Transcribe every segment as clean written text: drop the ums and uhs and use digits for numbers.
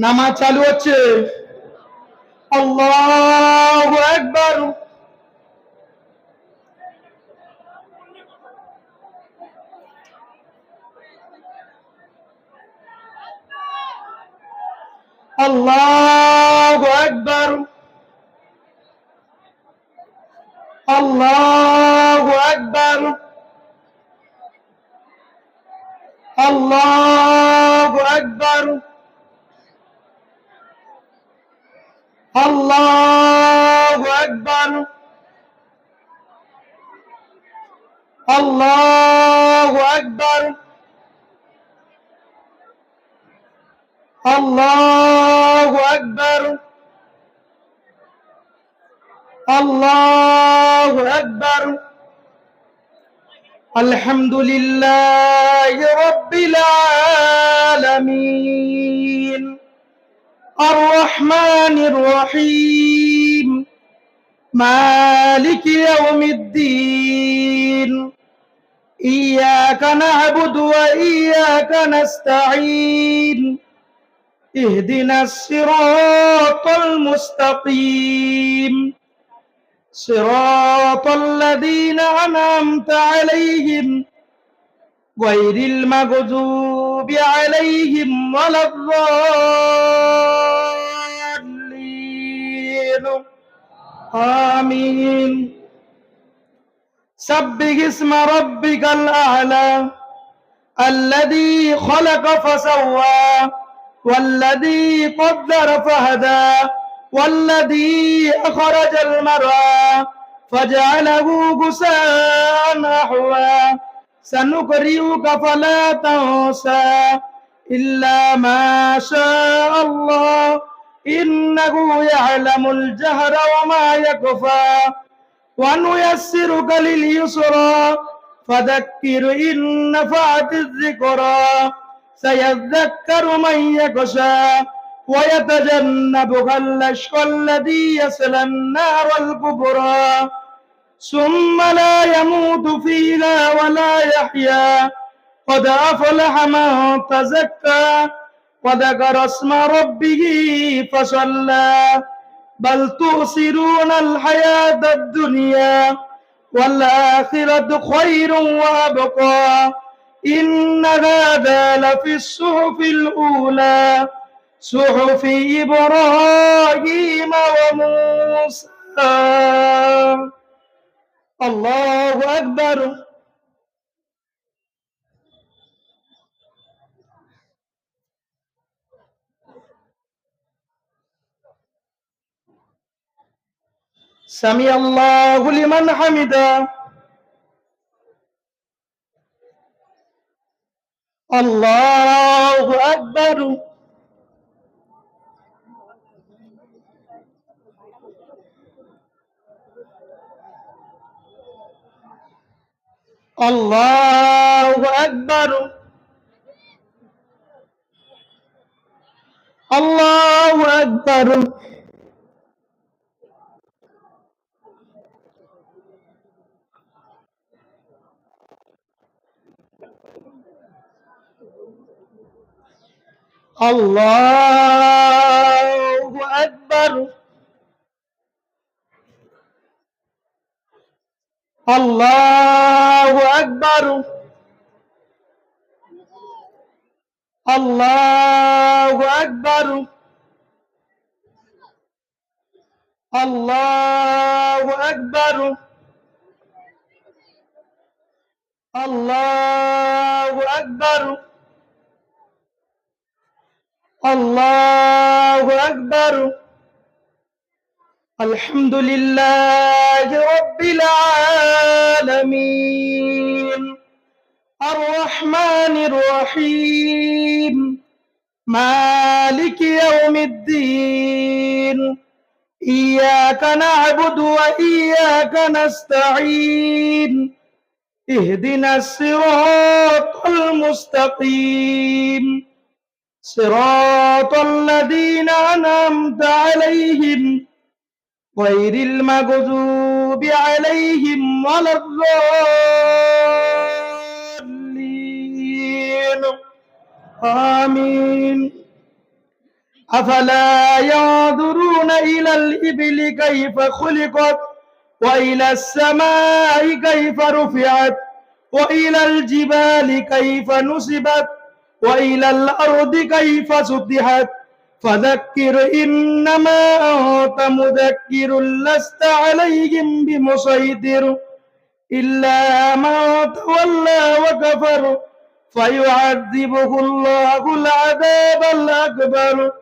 নামাজ চালু হচ্ছে। আল্লাহু আকবার। আল্লাহু আকবার। আল্লাহু আকবার। আল্লাহু আকবার। আল্লাহু আকবার। আল্লাহু আকবার। আল্লাহু আকবার। আল্লাহু আকবার। আলহামদুলিল্লাহি রাব্বিল আলামিন আর রহমানির রহিম মালিকি ইয়াউমিদ্দিন ইয়্যাকা না'বুদু ওয়া ইয়্যাকা নাস্তাঈন ইহদিনাস সিরাতাল মুস্তাকিম সিরাতাল লাযীনা আন'আমতা আলাইহিম গায়রিল মাগযুবি আলাইহিম ওয়ালাদ-দাল্লিন আমিন। سبح اسم ربك الأعلى الذي خلق فسوى والذي قدر فهدى والذي أخرج المرعى فجعله غثاء أحوى سنقرئك فلا تنسى إلا ما شاء الله إنه يعلم الجهر وما يخفى ونيسرك لليسرى فذكر إن نفعت الذكرى سيذكر من يخشى ويتجنبها الأشقى الذي يصلى النار الكبرى ثم لا يموت فيها ولا يحيا قد أفلح من تزكى وذكر اسم ربه فصلى بل تؤثرون الحياة الدنيا والآخرة خير وأبقى إن هذا لفي الصحف الأولى صحف إبراهيم وموسى الله أكبر سمع الله لمن حمده الله أكبر الله أكبر الله أكبر الله أكبر الله أكبر الله أكبر الله أكبر الله أكبر الله أكبر الحمد لله رب العالمين الرحمن الرحيم مالك يوم الدين إياك نعبد وإياك نستعين اهدنا الصراط المستقيم صراط الذين أنعمت عليهم غير المغضوب عليهم ولا الضالين آمين أفلا ينظرون إلى الإبل كيف خلقت وإلى السماء كيف رفعت وإلى الجبال كيف نصبت وإلى الأرض كيف سطحت فذكر إنما أنت مذكر لست عليهم بمسيطر إلا من تولى وكفر فيعذبه الله العذاب الأكبر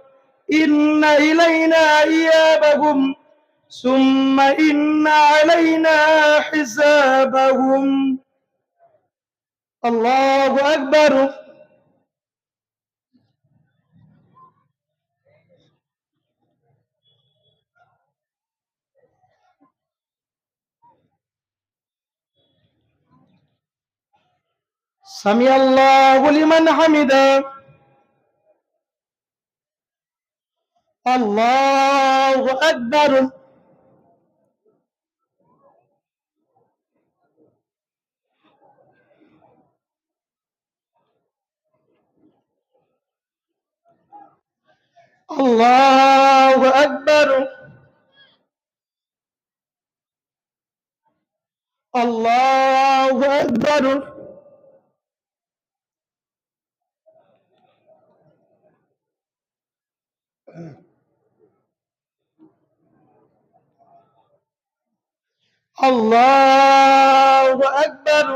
إن إلينا إيابهم ثم إن علينا حسابهم. الله أكبر. سمع الله لمن حمده. الله أكبر. الله أكبر. الله أكبر. الله أكبر.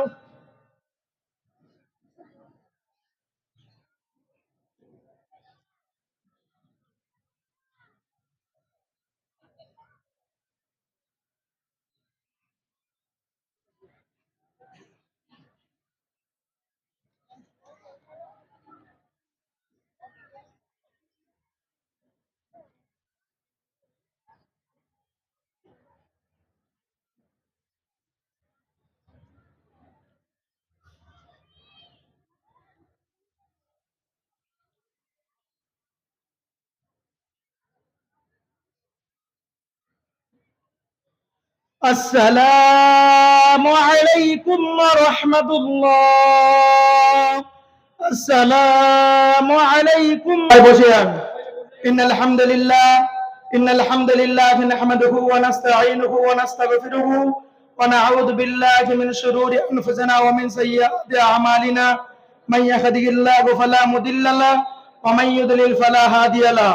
السلام عليكم ورحمة الله. السلام عليكم. إن الحمد لله نحمده ونستعينه ونستغفره ونعوذ بالله من شرور أنفسنا ومن سيئات أعمالنا من يهده الله فلا مضل له ومن يضلل فلا هادي له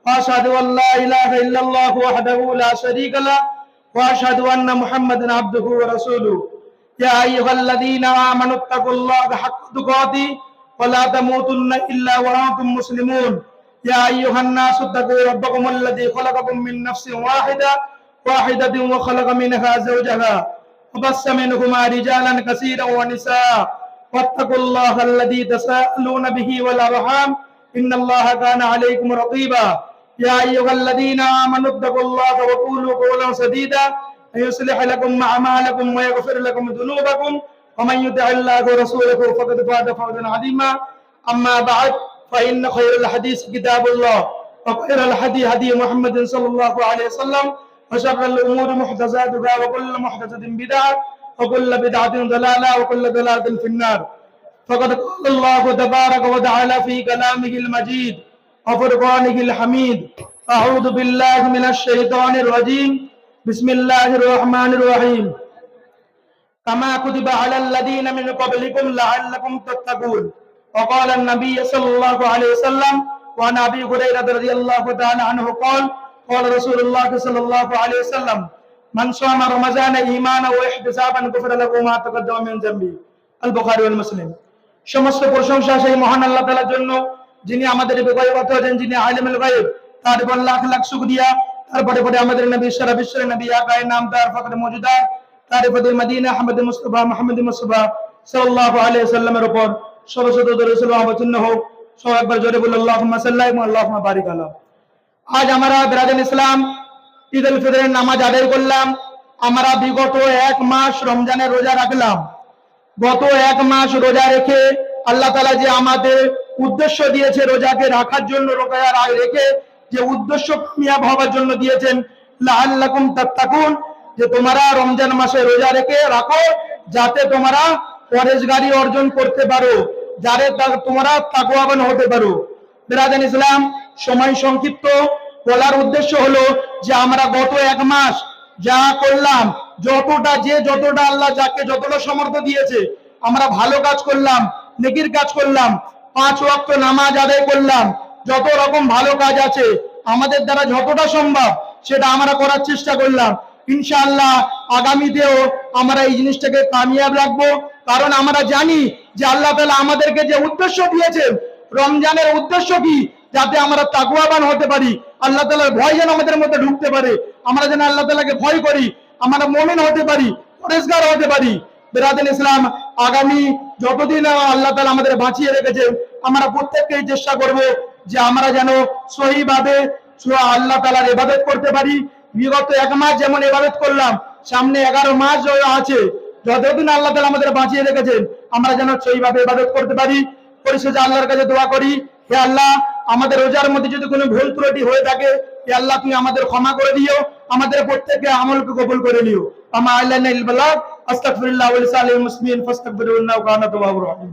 وأشهد أن لا إله إلا الله وحده لا شريك له وأشهد أن محمدا عبده ورسوله. يا أيها الذين آمنوا اتقوا الله حق تقاته ولا تموتن إلا وأنتم مسلمون. يا أيها الناس اتقوا ربكم الذي خلقكم من نفس واحدة وخلق منها زوجها وبث منهما رجالا كثيرا ونساء واتقوا الله الذي تساءلون به والأرحام إن الله كان عليكم رقيبا. يا أيها الذين آمنوا اتقوا الله وقولوا قولا سديدا يصلح لكم أعمالكم ويغفر لكم ذنوبكم ومن يطع الله ورسوله فقد فاز فوزا عظيما. أما بعد فإن خير الحديث كتاب الله وخير الهدي هدي محمد صلى الله عليه وسلم وشر الأمور محدثاتها وكل محدثة بدعة وكل بدعة ضلالة وكل ضلالة في النار. فقد قال الله تبارك وتعالى في كلامه المجيد وفرقانه الحميد. أعوذ بالله من الشيطان الرجيم. بسم الله الرحمن الرحيم. كما كتب على الذين من قبلكم لعلكم تتقون. وقال النبي صلى الله عليه وسلم وعن أبي هريرة رضي الله تعالى عنه قال قال رسول الله صلى الله عليه وسلم من صام رمضان إيمانا واحتسابا غفر له ما تقدم من ذنبه. البخاري والمسلم. সমস্ত প্রশংসা সেই মহান আল্লাহ তাআলার জন্য যিনি আমাদের বিগত আছেন, যিনি আলিমুল গায়ব, তার উপর লাখ লাখ শুকরিয়া। তারপরে পরে আমাদের নবী সারা বিশ্বের নবী আকায়ে নামদার ফখরে মওজুদাত তারিফুল মদিনা আহমদ মুস্তাফা মুহাম্মদ মুস্তাফা সাল্লাল্লাহু আলাইহি সাল্লামের উপর সর্বশত দরুদ সালাম অবতীর্ণ হোক। সবাই একবার জোরে বলুন আল্লাহুম্মা সাল্লি ওয়া আল্লাহুম্মা বারিক আলা। আজ আমরা বিরাদান ইসলাম ঈদ উল ফিতরের নামাজ আদায় করলাম। আমরা বিগত এক মাস রমজানের রোজা রাখলাম। গত এক মাস রোজা রেখে আল্লাহ তাআলা যে আমাদের উদ্দেশ্য দিয়েছে রোজাকে রাখার জন্য, রোজার রেখে যে উদ্দেশ্য কামিয়াব হওয়ার জন্য দিয়েছেন, লাআল্লাকুম তাত্তাকুন, যে তোমরা রমজান মাসে রোজা রেখে রাখো যাতে তোমরা পরেশগারি অর্জন করতে পারো, যাতে তোমরা তাকওয়াবান হতে পারো। বিরাদান ইসলাম, সময় সংক্ষিপ্ত, বলার উদ্দেশ্য হলো যে আমরা গত 1 মাস যা করলাম, যতটা আল্লাহ যাকে যতটা সামর্থ্য দিয়েছে আমরা ভালো কাজ করলাম, নেকির কাজ করলাম, 5 ওয়াক্ত নামাজ আদায় করলাম, যত রকম ভালো কাজ আছে আমাদের দ্বারা যতটা সম্ভব সেটা আমরা করার চেষ্টা করলাম। ইনশাআল্লাহ আগামীতেও আমরা এই জিনিসটাকে কামিয়াব রাখবো, কারণ আমরা জানি যে আল্লাহ তাআলা আমাদেরকে যে উদ্দেশ্য দিয়েছেন, রমজানের উদ্দেশ্য কি, যাতে আমরা তাকওয়াবান হতে পারি, আল্লাহ তাআলার ভয় যেন আমাদের মধ্যে ঢুকতে পারে, আমরা যেন আল্লাহ তাআলাকে ভয় করি, আমরা মুমিন হতে পারি, পরেজগার হতে পারি। বিরাদান ইসলাম, আগামী যতদিন আল্লাহ তাআলা আমাদের বাঁচিয়ে রেখেছেন আমরা প্রত্যেককেই চেষ্টা করব যে আমরা যেন সহিভাবে আল্লাহ তাআলার ইবাদত করতে পারি। বিগত 1 মাস যেমন ইবাদত করলাম, সামনে 11 মাস আছে, যতদিন আল্লাহ তাআলা আমাদের বাঁচিয়ে রেখেছেন আমরা যেন সহিভাবে ইবাদত করতে পারি। পরিশেষে আল্লাহর কাছে দোয়া করি, হে আল্লাহ, আমাদের রোজার মধ্যে যদি কোনো ভুল ত্রুটি হয়ে থাকে, হে আল্লাহ তুমি আমাদের ক্ষমা করে দিও, আমাদের প্রত্যেককে আমলকে কবুল করে নিও। আমা আলাইনা ইল বালাগ, আস্তাগফিরুল্লাহ ওয়া লিসালিল মুসলিমিন ফাস্তাগফিরুহু ইন্নাহু কানা তাওয়াবুর রহিম।